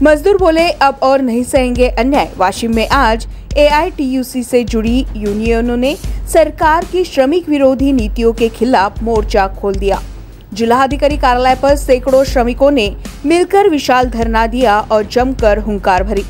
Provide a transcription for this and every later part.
मजदूर बोले अब और नहीं सहेंगे अन्याय। वाशिम में आज AITUC से जुड़ी यूनियनों ने सरकार की श्रमिक विरोधी नीतियों के खिलाफ मोर्चा खोल दिया। जिलाधिकारी कार्यालय पर सैकड़ों श्रमिकों ने मिलकर विशाल धरना दिया और जमकर हुंकार भरी।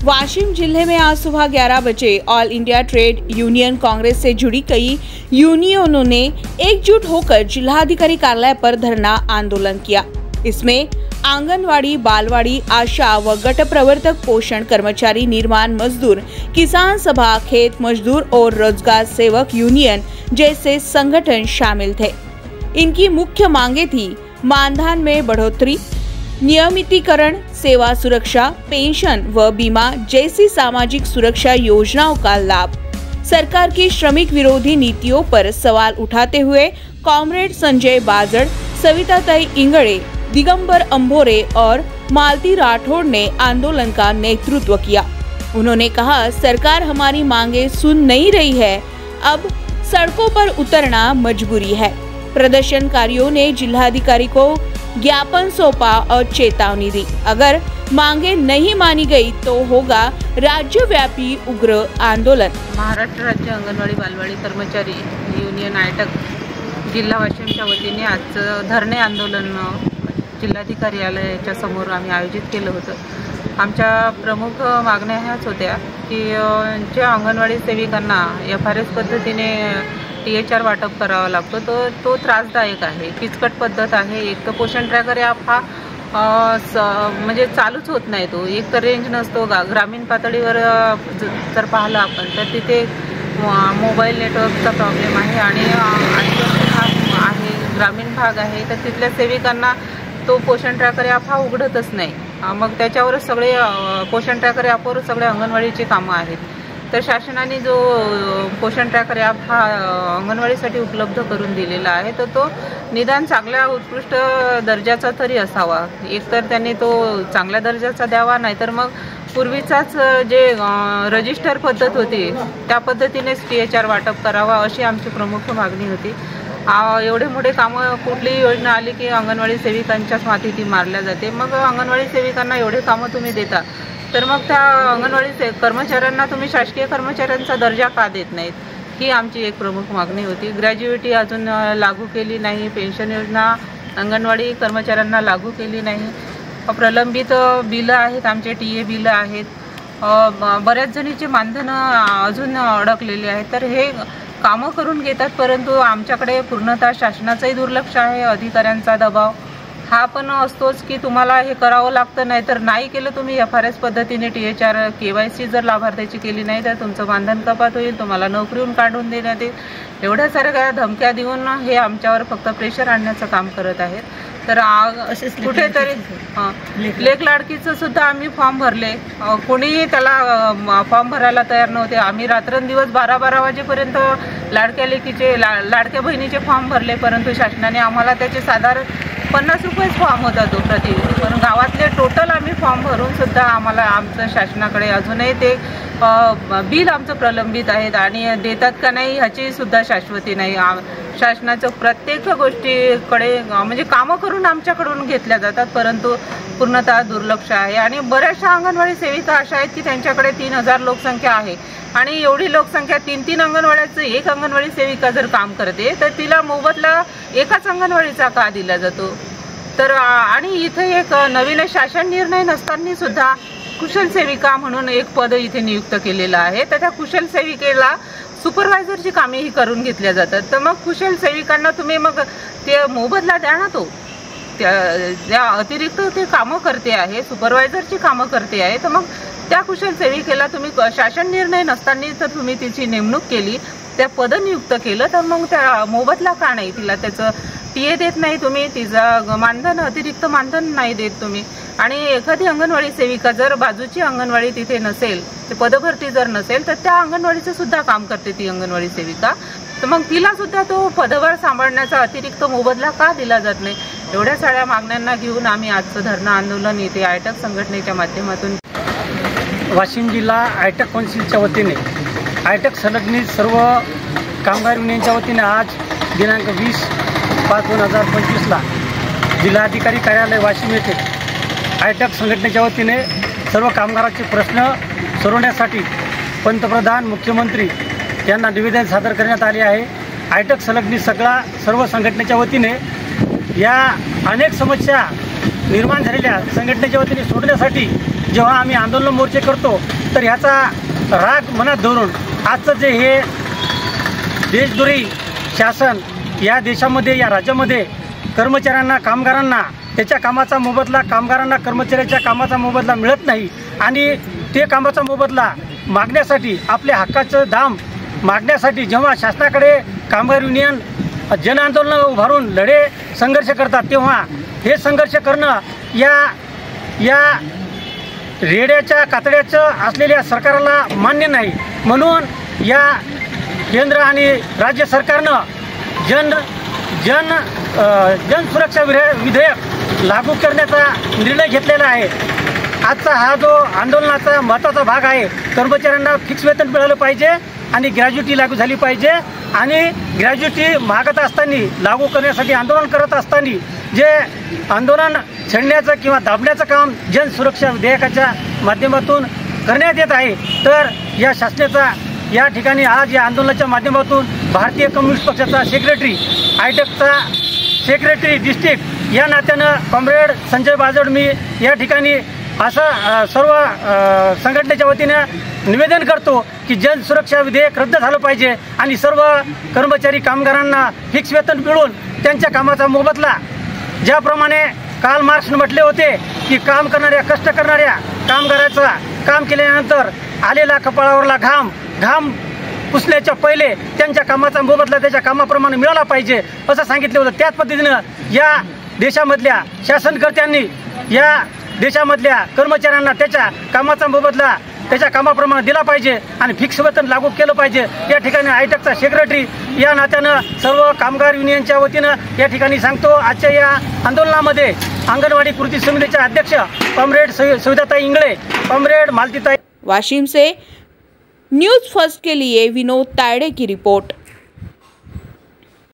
वाशिम जिले में आज सुबह 11 बजे All India Trade Union Congress से जुड़ी कई यूनियनों ने एकजुट होकर जिलाधिकारी कार्यालय पर धरना आंदोलन किया। इसमें आंगनवाड़ी, बालवाड़ी, आशा व गट प्रवर्तक, पोषण कर्मचारी, निर्माण मजदूर, किसान सभा, खेत मजदूर और रोजगार सेवक यूनियन जैसे संगठन शामिल थे। इनकी मुख्य मांगे थी मानधन में बढ़ोतरी, नियमितीकरण, सेवा सुरक्षा, पेंशन व बीमा जैसी सामाजिक सुरक्षा योजनाओं का लाभ। सरकार की श्रमिक विरोधी नीतियों पर सवाल उठाते हुए कॉमरेड संजय बाजड़, सविताताई इंगड़े, दिगंबर अंभोरे और मालती राठौड़ ने आंदोलन का नेतृत्व किया। उन्होंने कहा, सरकार हमारी मांगे सुन नहीं रही है, अब सड़कों पर उतरना मजबूरी है। प्रदर्शनकारियों ने जिलाधिकारी को ज्ञापन सौंपा और चेतावनी दी, अगर मांगे नहीं मानी गई तो होगा राज्यव्यापी उग्र आंदोलन। महाराष्ट्र राज्य अंगणवाडी बालवाडी कर्मचारी युनियन आयटक जिल्हा वाशिमच्या वतीने आज धरणे आंदोलन जिल्हाधिकारी कार्यालयाच्या समोर आम्ही आयोजित केलं होतं। आमच्या प्रमुख मागण्या ह्याच होत्या की ज्या अंगणवाडी सेविकांना FRS पद्धतीने THR वाटप करावा लागतो तो त्रासदायक आहे, किचकट पद्धत आहे। एक तर पोषण ट्रॅकर ॲप हा म्हणजे चालूच होत नाही, तो एक तर रेंज नसतो। ग्रामीण पातळीवर जर पाहिलं आपण तर तिथे मोबाईल नेटवर्कचा प्रॉब्लेम आहे आणि आदिवासी भाग आहे, ग्रामीण भाग आहे, तर तिथल्या सेविकांना तो पोषण ट्रॅकर ॲप हा उघडतच नाही। मग त्याच्यावरच सगळे पोषण ट्रॅकर ॲपवर सगळे अंगणवाडीची कामं आहेत। तर शासनाने जो पोषण ट्रॅकर ॲप हा अंगणवाडीसाठी उपलब्ध करून दिलेला आहे, तर तो निदान चांगल्या उत्कृष्ट दर्जाचा तरी असावा। एक तर त्यांनी तो चांगल्या दर्जाचा द्यावा, नाहीतर मग पूर्वीचाच जे रजिस्टर पद्धत होती त्या पद्धतीनेच THR वाटप करावा, अशी आमची प्रमुख मागणी होती। एवढे मोठे कामं कुठलीही योजना आली की अंगणवाडी सेविकांच्याच माथी ती मारल्या जाते। मग अंगणवाडी सेविकांना एवढे कामं तुम्ही देता, तर मग त्या अंगणवाडी कर्मचाऱ्यांना तुम्ही शासकीय कर्मचाऱ्यांचा दर्जा का देत नाहीत, ही आमची एक प्रमुख मागणी होती। ग्रॅज्युएटी अजून लागू केली नाही, पेन्शन योजना अंगणवाडी कर्मचाऱ्यांना लागू केली नाही, प्रलंबित बिलं आहेत, आमचे TA बिलं आहेत, बऱ्याच जणीचे मानधनं अजून अडकलेले आहेत। तर हे कामं करून घेतात, परंतु आमच्याकडे पूर्णतः शासनाचंही दुर्लक्ष आहे, अधिकाऱ्यांचा दबाव हा पण असतोच की तुम्हाला हे करावं लागतं, नाहीतर नाही केलं तुम्ही FRS पद्धतीने THR KYC जर लाभार्थ्याची केली नाही तर तुमचं मानधन कपात होईल, तुम्हाला नोकरीहून काढून देण्यात येईल। एवढ्या साऱ्या धमक्या देऊन हे आमच्यावर फक्त प्रेशर आणण्याचं काम करत आहेत। तर कुठेतरी लेक लाडकीचं सुद्धा आम्ही फॉर्म भरले, कोणीही त्याला फॉर्म भरायला तयार नव्हते। आम्ही रात्रंदिवस 12-12 वाजेपर्यंत लाडक्या लेकीचे लाडक्या बहिणीचे फॉर्म भरले, परंतु शासनाने आम्हाला त्याचे साधारण 50 रुपयेच फॉर्म होता तो प्रति, पण गावातले टोटल आम्ही फॉर्म भरून सुद्धा आम्हाला आमचं शासनाकडे अजूनही ते बिल आमचं प्रलंबित आहेत आणि देतात का नाही ह्याची सुद्धा शाश्वती नाही। शासनाचं प्रत्येक गोष्टीकडे म्हणजे कामं करून आमच्याकडून घेतल्या जातात, परंतु पूर्णतः दुर्लक्ष आहे। आणि बऱ्याचशा अंगणवाडी सेविका अशा आहेत की त्यांच्याकडे 3000 लोकसंख्या आहे आणि एवढी लोकसंख्या 3-3 अंगणवाड्याचं एक अंगणवाडी सेविका जर काम करते तर तिला मोबदला एकाच अंगणवाडीचा का दिला जातो। तर आणि इथे एक नवीन शासन निर्णय नसताना सुद्धा कुशल सेविका म्हणून एक पद इथे नियुक्त केलेलं आहे, तर त्या कुशल सेविकेला सुपरवायझरची कामेही करून घेतल्या जातात। तर मग कुशल सेविकांना तुम्ही मग ते मोबदला द्या ना, तो त्या अतिरिक्त ते कामं करते आहे, सुपरवायझरची कामं करते आहे, तर मग त्या कुशल सेविकेला तुम्ही शासन निर्णय नसताना तर तुम्ही तिची नेमणूक केली, त्या पद नियुक्त केलं, तर मग त्या मोबदला का नाही तिला त्याचं TA देत नाही तुम्ही, तिचं मानधन अतिरिक्त मानधन नाही देत तुम्ही। आणि एखादी अंगणवाडी सेविका जर बाजूची अंगणवाडी तिथे नसेल, ते पदभरती जर नसेल, तर त्या अंगणवाडीचं सुद्धा काम करते ती अंगणवाडी सेविका, तर मग तिला सुद्धा तो पदभार सांभाळण्याचा अतिरिक्त मोबदला का दिला जात नाही। एवढ्या साऱ्या मागण्यांना घेऊन आम्ही आजचं धरणं आंदोलन इथे आयटक संघटनेच्या माध्यमातून वाशिम जिल्हा आयटक कौन्सिलच्या वतीने आयटक संलग्नित सर्व कामगार युनियनच्या वतीने आज दिनांक 20/5/2025 जिल्हाधिकारी कार्यालय वाशिम येथे आयटक संघटनेच्या वतीने सर्व कामगारांचे प्रश्न सोडवण्यासाठी पंतप्रधान मुख्यमंत्री यांना निवेदन सादर करण्यात आले आहे। आयटक संलग्नित सर्व संघटनेच्या वतीने या अनेक समस्या निर्माण झालेल्या संघटनेच्या वतीने सोडण्यासाठी जेव्हा आम्ही आंदोलन मोर्चे करतो तर ह्याचा राग मनात धरून आजचं जे हे देशद्रोही शासन या देशामध्ये या राज्यामध्ये कर्मचाऱ्यांना कामगारांना त्याच्या कामाचा मोबदला कामगारांना कर्मचाऱ्याच्या कामाचा मोबदला मिळत नाही आणि ते कामाचा मोबदला मागण्यासाठी आपल्या हक्काचं दाम मागण्यासाठी जेव्हा शासनाकडे कामगार युनियन जन आंदोलन उभारून लढे संघर्ष करतात तेव्हा हे संघर्ष करणं या रेड्याच्या कातड्याचं असलेल्या सरकारला मान्य नाही। म्हणून या केंद्र आणि राज्य सरकारनं जन सुरक्षा विधेयक लागू करण्याचा निर्णय घेतलेला आहे। आजचा हा जो आंदोलनाचा महत्त्वाचा भाग आहे, कर्मचाऱ्यांना फिक्स वेतन मिळालं पाहिजे आणि ग्रॅज्युटी लागू झाली पाहिजे आणि ग्रॅज्युटी मागत असताना लागू करण्यासाठी आंदोलन करत असताना जे आंदोलन छेडण्याचं किंवा दाबण्याचं काम जन सुरक्षा विधेयकाच्या माध्यमातून करण्यात येत आहे। तर या शासनाचा या ठिकाणी आज या आंदोलनाच्या माध्यमातून भारतीय कम्युनिस्ट पक्षाचा सेक्रेटरी आयटकचा सेक्रेटरी डिस्ट्रिक्ट या नात्यानं कॉम्रेड संजय बाजड मी या ठिकाणी असं सर्व संघटनेच्या वतीनं निवेदन करतो की जन सुरक्षा विधेयक रद्द झालं पाहिजे आणि सर्व कर्मचारी कामगारांना फिक्स वेतन मिळून त्यांच्या कामाचा मोबदला ज्याप्रमाणे कार्ल मार्क्सने म्हटले होते की काम करणाऱ्या कष्ट करणाऱ्या कामगाराचा काम केल्यानंतर आलेला कपाळावरला घाम पुसण्याच्या पहिले त्यांच्या कामाचा मोबदला त्याच्या कामाप्रमाणे मिळाला पाहिजे असं सांगितलं होतं। त्याच पद्धतीनं या देशामधल्या शासनकर्त्यांनी या देशामधल्या कर्मचाऱ्यांना त्याच्या कामाचा मोबदला त्याच्या कामाप्रमाणे दिला पाहिजे आणि फिक्स वेतन लागू केलं पाहिजे। या ठिकाणी आयटकचा सेक्रेटरी या नात्यानं सर्व कामगार युनियनच्या वतीनं या ठिकाणी सांगतो आजच्या या आंदोलनामध्ये अंगणवाडी कृती समितीचे अध्यक्ष कॉम्रेड सविताताई इंगळे, कॉम्रेड मालतीताई। वाशिम से न्यूज़ फर्स्ट के लिए विनोद तायड़े की रिपोर्ट।